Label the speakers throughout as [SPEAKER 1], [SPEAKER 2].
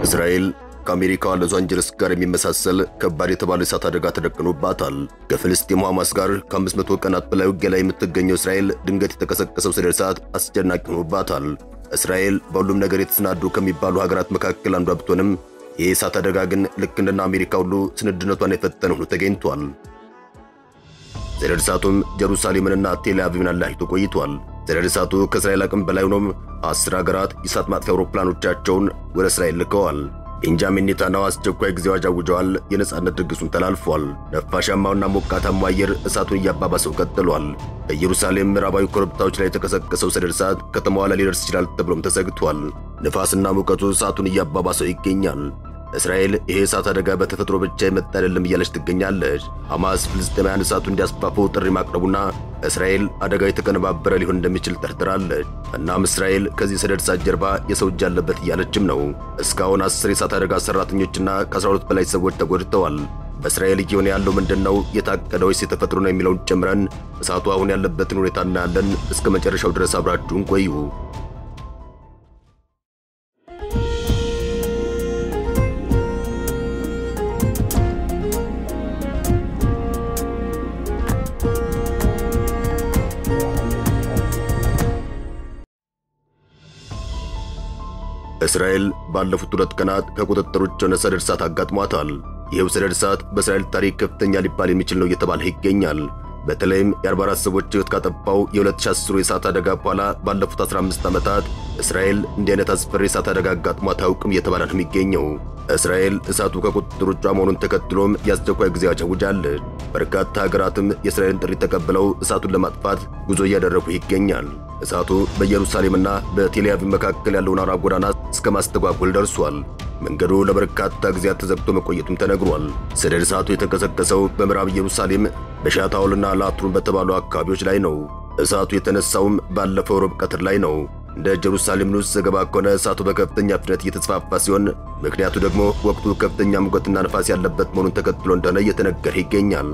[SPEAKER 1] እስራኤል ከአሜሪካ ሎስ አንጀለስ ጋር የሚመሳሰል ከባድ የተባለ እሳት አደጋ ተደቅኖባታል። ከፍልስጤም ሐማስ ጋር ከ500 ቀናት በላይ ውጊያ ላይ የምትገኘው እስራኤል ድንገት የተቀሰቀሰው ሰደድ እሳት አስጨናቂ ሆኖባታል። እስራኤል በሁሉም ነገር የተሰናዱ ከሚባሉ ሀገራት መካከል አንዷ ብትሆንም ይህ እሳት አደጋ ግን ልክ እንደ አሜሪካ ሁሉ ስንድነቷን የፈተነ ሆኖ ተገኝቷል። ሰደድ እሳቱም ጀሩሳሌምንና ቴል አቪቭን አላሂቶ ቆይቷል። ሰደድ እሳቱ ከእስራኤል አቅም በላይ ሆኖም 10 ሀገራት የእሳት ማጥፊያ አውሮፕላኖቻቸውን ወደ እስራኤል ልከዋል። ቤንጃሚን ኔታንያሁ አስቸኳይ ጊዜ አዋጅ አውጀዋል። የነጻነት ድግሱን ተላልፏል። ነፋሻማውና ሞቃታማው አየር እሳቱን እያባባሰው ቀጥሏል። በኢየሩሳሌም ምዕራባዊ ኮረብታዎች ላይ የተቀሰቀሰው ሰደድ እሳት ከተማዋ ላይ ሊደርስ ይችላል ተብሎም ተሰግቷል። ንፋስና ሙቀቱ እሳቱን እያባባሰው ይገኛል። እስራኤል ይሄ እሳት አደጋ በተፈጥሮ ብቻ የመጣ አይደለም እያለች ትገኛለች። ሐማስ ፍልስጤማውያን እሳቱን እንዲያስፋፉ ጥሪ ማቅረቡና እስራኤል አደጋው የተቀነባበረ ሊሆን እንደሚችል ጠርጥራለች። እናም እስራኤል ከዚህ ሰደድ እሳት ጀርባ የሰው እጅ አለበት እያለችም ነው። እስካሁን 10 የእሳት አደጋ ሰራተኞችና ከ12 በላይ ሰዎች ተጎድተዋል። በእስራኤል እየሆነ ያለው ምንድነው? የታቀደው ወይስ የተፈጥሮ ነው የሚለውን ጨምረን እሳቱ አሁን ያለበትን ሁኔታ እናያለን። እስከ መጨረሻው ድረስ አብራችሁን ቆዩ። እስራኤል ባለፉት 2 ቀናት ከቁጥጥር ውጭ የሆነ ሰደድ እሳት አጋጥሟታል። ይህው ሰደድ እሳት በእስራኤል ታሪክ ከፍተኛ ሊባል የሚችል ነው እየተባለ ይገኛል። በተለይም የ44 ሰዎች ሕይወት ካጠፋው የ2010 የእሳት አደጋ በኋላ ባለፉት 15 ዓመታት እስራኤል እንዲህ አይነት አስፈሪ እሳት አደጋ አጋጥሟት አያውቅም እየተባለ ነው የሚገኘው። እስራኤል እሳቱ ከቁጥጥር ውጭ መሆኑን ተከትሎም የአስቸኳይ ጊዜ አዋጅ አውጃለች። በርካታ ሀገራትም የእስራኤልን ጥሪ ተቀብለው እሳቱን ለማጥፋት ጉዞ እያደረጉ ይገኛል። እሳቱ በኢየሩሳሌምና በቴል አቪቭ መካከል ያለውን አውራ ጎዳና እስከ ማስተጓጎል ደርሷል። መንገዱ ለበርካታ ጊዜያት ተዘግቶ መቆየቱም ተነግሯል። ሰደድ እሳቱ የተቀሰቀሰው በምዕራብ ኢየሩሳሌም በሻታውልና ላትሩን በተባሉ አካባቢዎች ላይ ነው። እሳቱ የተነሳውም ባለፈው ሮብ ቀትር ላይ ነው። እንደ ጀሩሳሌም ኒውስ ዘገባ ከሆነ እሳቱ በከፍተኛ ፍጥነት እየተስፋፋ ሲሆን ምክንያቱ ደግሞ ወቅቱ ከፍተኛ ሙቀትና ንፋስ ያለበት መሆኑን ተከትሎ እንደሆነ እየተነገረ ይገኛል።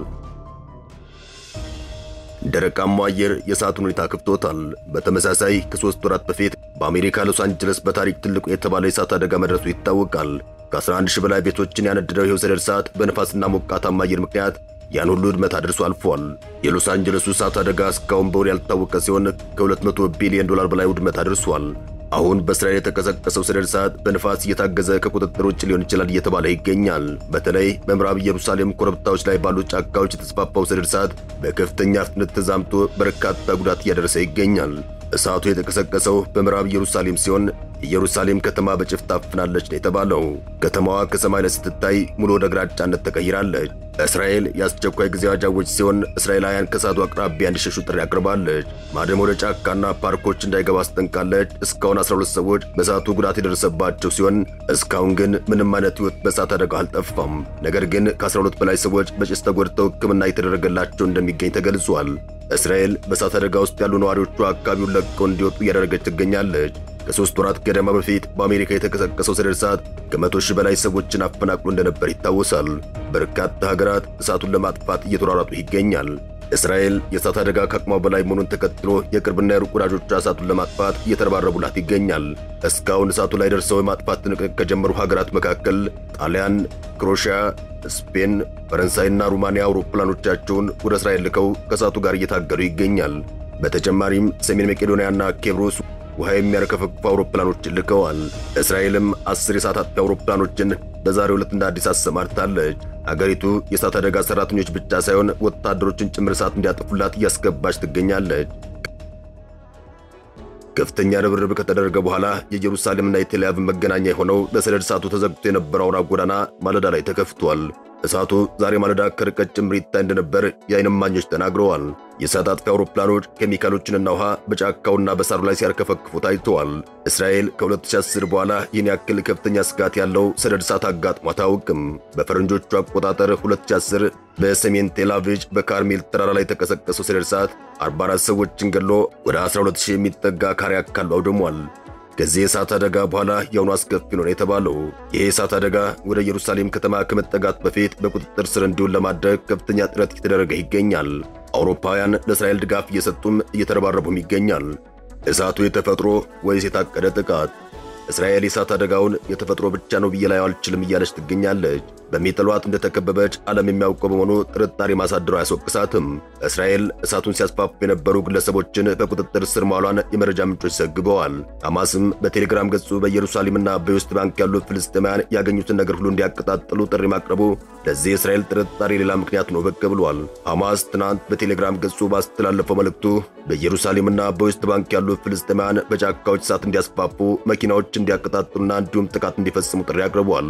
[SPEAKER 1] ደረቃማው አየር የእሳቱን ሁኔታ ከፍቶታል። በተመሳሳይ ከ3 ወራት በፊት በአሜሪካ ሎስ አንጀለስ በታሪክ ትልቁ የተባለ የእሳት አደጋ መድረሱ ይታወቃል። ከ11,000 በላይ ቤቶችን ያነደደው ይኸው ሰደድ እሳት በንፋስና ሞቃታማ አየር ምክንያት ያን ሁሉ ውድመት አድርሶ አልፏል። የሎስ አንጀለሱ እሳት አደጋ እስካሁን በውል ያልታወቀ ሲሆን ከ200 ቢሊዮን ዶላር በላይ ውድመት አድርሷል። አሁን በእስራኤል የተቀሰቀሰው ሰደድ እሳት በንፋስ እየታገዘ ከቁጥጥር ውጭ ሊሆን ይችላል እየተባለ ይገኛል። በተለይ በምዕራብ ኢየሩሳሌም ኮረብታዎች ላይ ባሉ ጫካዎች የተስፋፋው ሰደድ እሳት በከፍተኛ ፍጥነት ተዛምቶ በርካታ ጉዳት እያደረሰ ይገኛል። እሳቱ የተቀሰቀሰው በምዕራብ ኢየሩሳሌም ሲሆን ኢየሩሳሌም ከተማ በጭፍ ታፍናለች ነው የተባለው። ከተማዋ ከሰማይ ላይ ስትታይ ሙሉ ወደ ግራጫነት ተቀይራለች። እስራኤል የአስቸኳይ ጊዜ አዋጅ አወጀች ሲሆን እስራኤላውያን ከእሳቱ አቅራቢያ እንዲሸሹ ጥሪ አቅርባለች። ማደም ወደ ጫካና ፓርኮች እንዳይገባ አስጠንቅቃለች። እስካሁን 12 ሰዎች በእሳቱ ጉዳት የደረሰባቸው ሲሆን እስካሁን ግን ምንም አይነት ሕይወት በእሳት አደጋ አልጠፋም። ነገር ግን ከ12 በላይ ሰዎች በጭስ ተጎድተው ሕክምና የተደረገላቸው እንደሚገኝ ተገልጿል። እስራኤል በእሳት አደጋ ውስጥ ያሉ ነዋሪዎቹ አካባቢውን ለቀው እንዲወጡ እያደረገች ትገኛለች። ከ3 ወራት ገደማ በፊት በአሜሪካ የተቀሰቀሰው ሰደድ እሳት ከ100,000 በላይ ሰዎችን አፈናቅሎ እንደነበር ይታወሳል። በርካታ ሀገራት እሳቱን ለማጥፋት እየተሯሯጡ ይገኛል። እስራኤል የእሳት አደጋ ከአቅሟ በላይ መሆኑን ተከትሎ የቅርብና የሩቅ ወዳጆቿ እሳቱን ለማጥፋት እየተረባረቡላት ይገኛል። እስካሁን እሳቱ ላይ ደርሰው የማጥፋት ትንቅንቅ ከጀመሩ ሀገራት መካከል ጣሊያን፣ ክሮሺያ፣ ስፔን፣ ፈረንሳይና ሩማንያ አውሮፕላኖቻቸውን ወደ እስራኤል ልከው ከእሳቱ ጋር እየታገሉ ይገኛል። በተጨማሪም ሰሜን መቄዶንያና ኬብሮስ ውሃ የሚያርከፈክፉ አውሮፕላኖችን ልከዋል። እስራኤልም 10 የእሳት አጥፊ አውሮፕላኖችን በዛሬው ዕለት እንደ አዲስ አሰማርታለች። አገሪቱ የእሳት አደጋ ሰራተኞች ብቻ ሳይሆን ወታደሮችን ጭምር እሳት እንዲያጠፉላት እያስገባች ትገኛለች። ከፍተኛ ርብርብ ከተደረገ በኋላ የኢየሩሳሌምና የቴል አቪቭ መገናኛ የሆነው ለሰደድ እሳቱ ተዘግቶ የነበረው አውራ ጎዳና ማለዳ ላይ ተከፍቷል። እሳቱ ዛሬ ማለዳ ከርቀት ጭምር ይታይ እንደነበር የዓይን እማኞች ተናግረዋል። የእሳት አጥፊ አውሮፕላኖች ኬሚካሎችንና ውሃ በጫካውና በሳሩ ላይ ሲያርከፈክፉ ታይተዋል። እስራኤል ከ2010 በኋላ ይህን ያክል ከፍተኛ ስጋት ያለው ሰደድ እሳት አጋጥሟት አያውቅም። በፈረንጆቹ አቆጣጠር 2010 በሰሜን ቴል አቪቭ በካርሜል ተራራ ላይ የተቀሰቀሰው ሰደድ እሳት 44 ሰዎችን ገድሎ ወደ 12,000 የሚጠጋ ካሬ አካል አውድሟል። ከዚህ የእሳት አደጋ በኋላ የሆኑ አስከፊ ነው የተባለው ይህ የእሳት አደጋ ወደ ኢየሩሳሌም ከተማ ከመጠጋት በፊት በቁጥጥር ስር እንዲውል ለማድረግ ከፍተኛ ጥረት እየተደረገ ይገኛል። አውሮፓውያን ለእስራኤል ድጋፍ እየሰጡም እየተረባረቡም ይገኛል። እሳቱ የተፈጥሮ ወይስ የታቀደ ጥቃት? እስራኤል የእሳት አደጋውን የተፈጥሮ ብቻ ነው ብዬ ላይ አልችልም እያለች ትገኛለች። በሚጥሏት እንደተከበበች ዓለም የሚያውቀው በመሆኑ ጥርጣሬ ማሳደሩ አያስወቅሳትም። እስራኤል እሳቱን ሲያስፋፉ የነበሩ ግለሰቦችን በቁጥጥር ስር ማዋሏን የመረጃ ምንጮች ዘግበዋል። ሐማስም በቴሌግራም ገጹ በኢየሩሳሌምና በዌስት ባንክ ያሉ ፍልስጤማውያን ያገኙትን ነገር ሁሉ እንዲያቀጣጥሉ ጥሪ ማቅረቡ ለዚህ የእስራኤል ጥርጣሬ ሌላ ምክንያት ነው ብቅ ብሏል። ሐማስ ትናንት በቴሌግራም ገጹ ባስተላለፈው መልእክቱ በኢየሩሳሌምና በዌስት ባንክ ያሉ ፍልስጤማውያን በጫካዎች እሳት እንዲያስፋፉ፣ መኪናዎች እንዲያቀጣጥሉና እንዲሁም ጥቃት እንዲፈጽሙ ጥሪ አቅርቧል።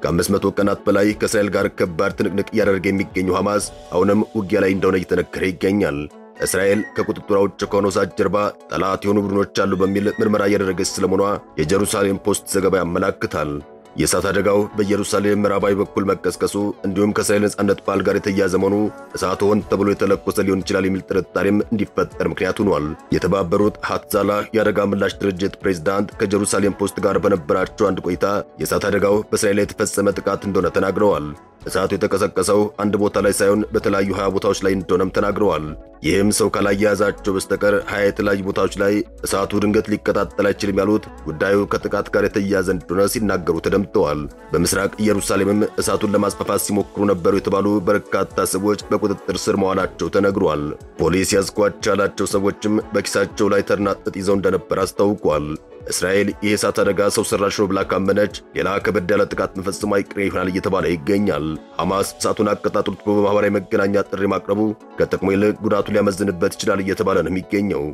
[SPEAKER 1] ከ500 ቀናት በላይ ከእስራኤል ጋር ከባድ ትንቅንቅ እያደረገ የሚገኘው ሐማስ አሁንም ውጊያ ላይ እንደሆነ እየተነገረ ይገኛል። እስራኤል ከቁጥጥሯ ውጭ ከሆነው እሳት ጀርባ ጠላት የሆኑ ቡድኖች አሉ በሚል ምርመራ እያደረገች ስለመሆኗ የጀሩሳሌም ፖስት ዘገባ ያመላክታል። የእሳት አደጋው በኢየሩሳሌም ምዕራባዊ በኩል መቀስቀሱ እንዲሁም ከእስራኤል ነጻነት በዓል ጋር የተያያዘ መሆኑ እሳቱ ሆን ተብሎ የተለኮሰ ሊሆን ይችላል የሚል ጥርጣሬም እንዲፈጠር ምክንያት ሆኗል። የተባበሩት ሀትዛላ የአደጋ ምላሽ ድርጅት ፕሬዝዳንት ከጀሩሳሌም ፖስት ጋር በነበራቸው አንድ ቆይታ የእሳት አደጋው በእስራኤል ላይ የተፈጸመ ጥቃት እንደሆነ ተናግረዋል። እሳቱ የተቀሰቀሰው አንድ ቦታ ላይ ሳይሆን በተለያዩ 20 ቦታዎች ላይ እንደሆነም ተናግረዋል። ይህም ሰው ካላያያዛቸው በስተቀር 20 የተለያዩ ቦታዎች ላይ እሳቱ ድንገት ሊቀጣጠል አይችልም ያሉት ጉዳዩ ከጥቃት ጋር የተያያዘ እንደሆነ ሲናገሩ ተደምጠዋል። በምስራቅ ኢየሩሳሌምም እሳቱን ለማስፋፋት ሲሞክሩ ነበሩ የተባሉ በርካታ ሰዎች በቁጥጥር ስር መዋላቸው ተነግሯል። ፖሊስ ያስኳቸው ያላቸው ሰዎችም በኪሳቸው ላይ ተርናጥጥ ይዘው እንደነበር አስታውቋል። እስራኤል ይህ የእሳት አደጋ ሰው ሰራሽ ነው ብላ ካመነች ሌላ ከበድ ያለ ጥቃት መፈጸሙ አይቀሬ ይሆናል እየተባለ ይገኛል። ሐማስ እሳቱን አቀጣጥሉት ብሎ በማህበራዊ መገናኛ ጥሪ ማቅረቡ ከጥቅሙ ይልቅ ጉዳቱ ሊያመዝንበት ይችላል እየተባለ ነው የሚገኘው።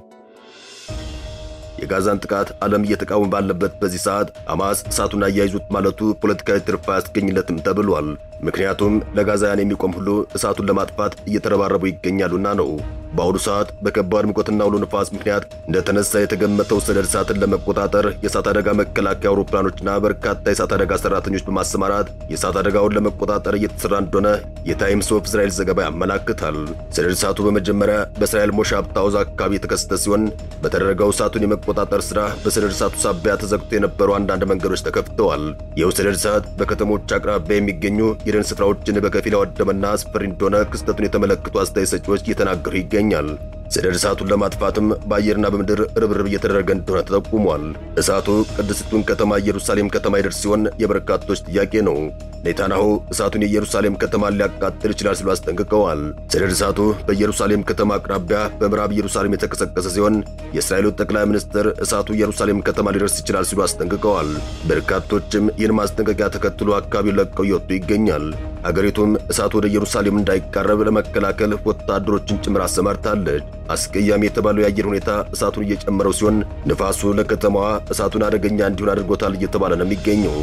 [SPEAKER 1] የጋዛን ጥቃት ዓለም እየተቃወመ ባለበት በዚህ ሰዓት ሐማስ እሳቱን አያይዙት ማለቱ ፖለቲካዊ ትርፍ አያስገኝለትም ተብሏል። ምክንያቱም ለጋዛውያን የሚቆም ሁሉ እሳቱን ለማጥፋት እየተረባረቡ ይገኛሉና ነው። በአሁኑ ሰዓት በከባድ ሙቀትና አውሎ ንፋስ ምክንያት እንደተነሳ የተገመተው ሰደድ እሳትን ለመቆጣጠር የእሳት አደጋ መከላከያ አውሮፕላኖችና በርካታ የእሳት አደጋ ሰራተኞች በማሰማራት የእሳት አደጋውን ለመቆጣጠር እየተሰራ እንደሆነ የታይምስ ኦፍ እስራኤል ዘገባ ያመላክታል። ሰደድ እሳቱ በመጀመሪያ በእስራኤል ሞሻብ ታውዝ አካባቢ የተከሰተ ሲሆን በተደረገው እሳቱን የመቆጣጠር ስራ በሰደድ እሳቱ ሳቢያ ተዘግቶ የነበሩ አንዳንድ መንገዶች ተከፍተዋል። ይኸው ሰደድ እሳት በከተሞች አቅራቢያ የሚገኙ የደን ስፍራዎችን በከፊል ያወደመና አስፈሪ እንደሆነ ክስተቱን የተመለከቱ አስተያየት ሰጪዎች እየተናገሩ ይገኛል። ሰደድ እሳቱን ለማጥፋትም በአየርና በምድር ርብርብ እየተደረገ እንደሆነ ተጠቁሟል። እሳቱ ቅድስቱን ከተማ ኢየሩሳሌም ከተማ ይደርስ ሲሆን የበርካቶች ጥያቄ ነው። ኔታንያሁ እሳቱን የኢየሩሳሌም ከተማን ሊያቃጥል ይችላል ሲሉ አስጠንቅቀዋል። ሰደድ እሳቱ በኢየሩሳሌም ከተማ አቅራቢያ በምዕራብ ኢየሩሳሌም የተቀሰቀሰ ሲሆን የእስራኤሉ ጠቅላይ ሚኒስትር እሳቱ ኢየሩሳሌም ከተማ ሊደርስ ይችላል ሲሉ አስጠንቅቀዋል። በርካቶችም ይህን ማስጠንቀቂያ ተከትሎ አካባቢውን ለቀው እየወጡ ይገኛል። አገሪቱም እሳቱ ወደ ኢየሩሳሌም እንዳይቃረብ ለመከላከል ወታደሮችን ጭምር አሰማርታለች። አስቀያሚ የተባለው የአየር ሁኔታ እሳቱን እየጨመረው ሲሆን ንፋሱ ለከተማዋ እሳቱን አደገኛ እንዲሆን አድርጎታል እየተባለ ነው የሚገኘው።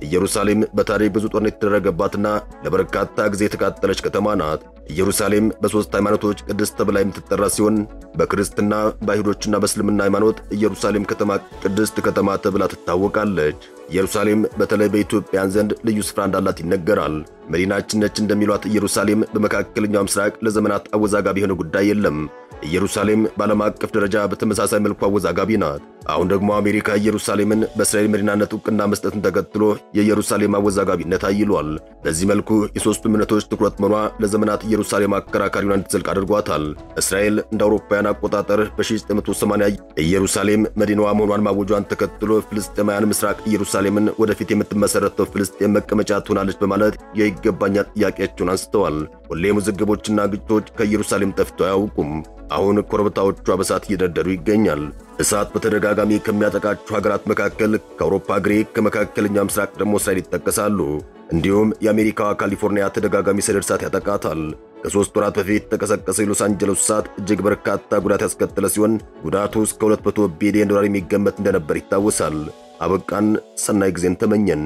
[SPEAKER 1] ኢየሩሳሌም በታሪክ ብዙ ጦርነት የተደረገባትና ለበርካታ ጊዜ የተቃጠለች ከተማ ናት። ኢየሩሳሌም በሶስት ሃይማኖቶች ቅድስት ተብላ የምትጠራ ሲሆን በክርስትና፣ በአይሁዶችና በእስልምና ሃይማኖት ኢየሩሳሌም ከተማ ቅድስት ከተማ ተብላ ትታወቃለች። ኢየሩሳሌም በተለይ በኢትዮጵያን ዘንድ ልዩ ስፍራ እንዳላት ይነገራል። መዲናችን ነች እንደሚሏት ኢየሩሳሌም በመካከለኛው ምስራቅ ለዘመናት አወዛጋቢ የሆነ ጉዳይ የለም። ኢየሩሳሌም በዓለም አቀፍ ደረጃ በተመሳሳይ መልኩ አወዛጋቢ ናት። አሁን ደግሞ አሜሪካ ኢየሩሳሌምን በእስራኤል መዲናነት ዕውቅና መስጠትን ተከትሎ የኢየሩሳሌም አወዛጋቢነት አይሏል። በዚህ መልኩ የሦስቱ እምነቶች ትኩረት መኗ ለዘመናት ኢየሩሳሌም አከራካሪውን እንድትዘልቅ አድርጓታል። እስራኤል እንደ አውሮፓውያን አቆጣጠር በ1980 ኢየሩሳሌም መዲናዋ መሆኗን ማወጇን ተከትሎ ፍልስጤማውያን ምስራቅ ኢየሩሳሌምን ወደፊት የምትመሰረተው ፍልስጤም መቀመጫ ትሆናለች በማለት የይገባኛል ጥያቄያቸውን አንስተዋል። ሁሌም ውዝግቦችና ግጭቶች ከኢየሩሳሌም ጠፍተው አያውቁም። አሁን ኮረብታዎቿ በእሳት እየነደዱ ይገኛል። እሳት በተደጋጋሚ ከሚያጠቃቸው ሀገራት መካከል ከአውሮፓ ግሪክ፣ ከመካከለኛው ምስራቅ ደግሞ እስራኤል ይጠቀሳሉ። እንዲሁም የአሜሪካዋ ካሊፎርኒያ ተደጋጋሚ ሰደድ እሳት ያጠቃታል። ከ3 ወራት በፊት የተቀሰቀሰው የሎስ አንጀለስ እሳት እጅግ በርካታ ጉዳት ያስከተለ ሲሆን ጉዳቱ እስከ $200 ቢሊዮን የሚገመት እንደነበር ይታወሳል። አበቃን። ሰናይ ጊዜን ተመኘን።